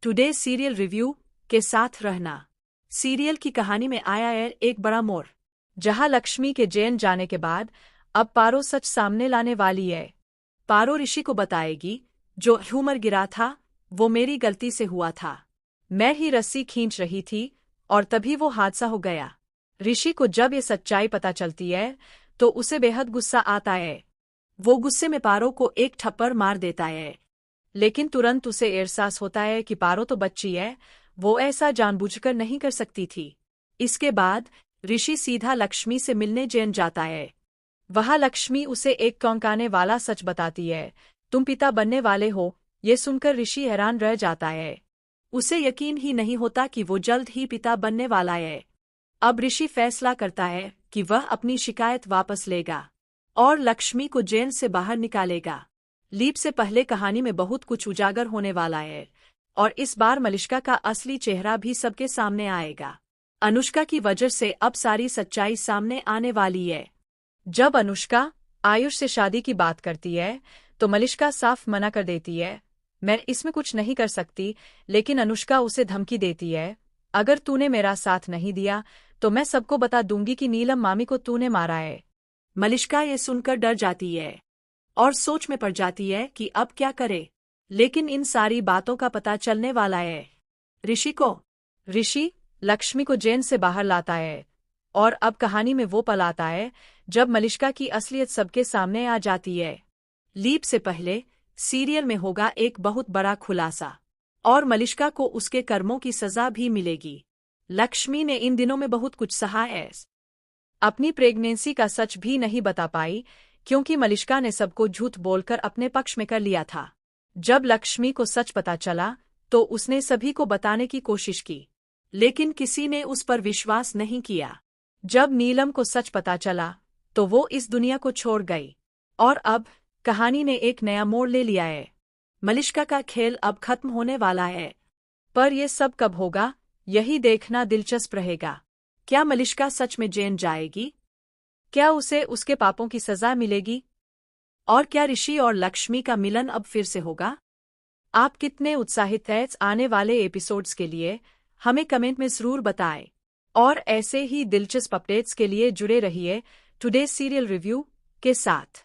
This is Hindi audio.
टुडे सीरियल रिव्यू के साथ रहना। सीरियल की कहानी में आया है एक बड़ा मोड़, जहां लक्ष्मी के जेल जाने के बाद अब पारो सच सामने लाने वाली है। पारो ऋषि को बताएगी जो ह्यूमर गिरा था वो मेरी गलती से हुआ था, मैं ही रस्सी खींच रही थी और तभी वो हादसा हो गया। ऋषि को जब ये सच्चाई पता चलती है तो उसे बेहद गुस्सा आता है। वो गुस्से में पारो को एक थप्पड़ मार देता है, लेकिन तुरंत उसे एहसास होता है कि पारो तो बच्ची है, वो ऐसा जानबूझकर नहीं कर सकती थी। इसके बाद ऋषि सीधा लक्ष्मी से मिलने जेल जाता है। वहां लक्ष्मी उसे एक चौंकाने वाला सच बताती है, तुम पिता बनने वाले हो। ये सुनकर ऋषि हैरान रह जाता है, उसे यकीन ही नहीं होता कि वो जल्द ही पिता बनने वाला है। अब ऋषि फैसला करता है कि वह अपनी शिकायत वापस लेगा और लक्ष्मी को जेल से बाहर निकालेगा। लीप से पहले कहानी में बहुत कुछ उजागर होने वाला है और इस बार मलिष्का का असली चेहरा भी सबके सामने आएगा। अनुष्का की वजह से अब सारी सच्चाई सामने आने वाली है। जब अनुष्का आयुष से शादी की बात करती है तो मलिष्का साफ मना कर देती है, मैं इसमें कुछ नहीं कर सकती। लेकिन अनुष्का उसे धमकी देती है, अगर तूने मेरा साथ नहीं दिया तो मैं सबको बता दूंगी कि नीलम मामी को तूने मारा है। मलिष्का ये सुनकर डर जाती है और सोच में पड़ जाती है कि अब क्या करे। लेकिन इन सारी बातों का पता चलने वाला है ऋषि को। ऋषि लक्ष्मी को जेल से बाहर लाता है और अब कहानी में वो पल आता है जब मलिष्का की असलियत सबके सामने आ जाती है। लीप से पहले सीरियल में होगा एक बहुत बड़ा खुलासा और मलिष्का को उसके कर्मों की सजा भी मिलेगी। लक्ष्मी ने इन दिनों में बहुत कुछ सहा है, अपनी प्रेगनेंसी का सच भी नहीं बता पाई क्योंकि मलिष्का ने सबको झूठ बोलकर अपने पक्ष में कर लिया था। जब लक्ष्मी को सच पता चला तो उसने सभी को बताने की कोशिश की, लेकिन किसी ने उस पर विश्वास नहीं किया। जब नीलम को सच पता चला तो वो इस दुनिया को छोड़ गई और अब कहानी ने एक नया मोड़ ले लिया है। मलिष्का का खेल अब खत्म होने वाला है, पर यह सब कब होगा यही देखना दिलचस्प रहेगा। क्या मलिष्का सच में जेल जाएगी? क्या उसे उसके पापों की सजा मिलेगी? और क्या ऋषि और लक्ष्मी का मिलन अब फिर से होगा? आप कितने उत्साहित हैं आने वाले एपिसोड्स के लिए? हमें कमेंट में जरूर बताएं और ऐसे ही दिलचस्प अपडेट्स के लिए जुड़े रहिए टुडे सीरियल रिव्यू के साथ।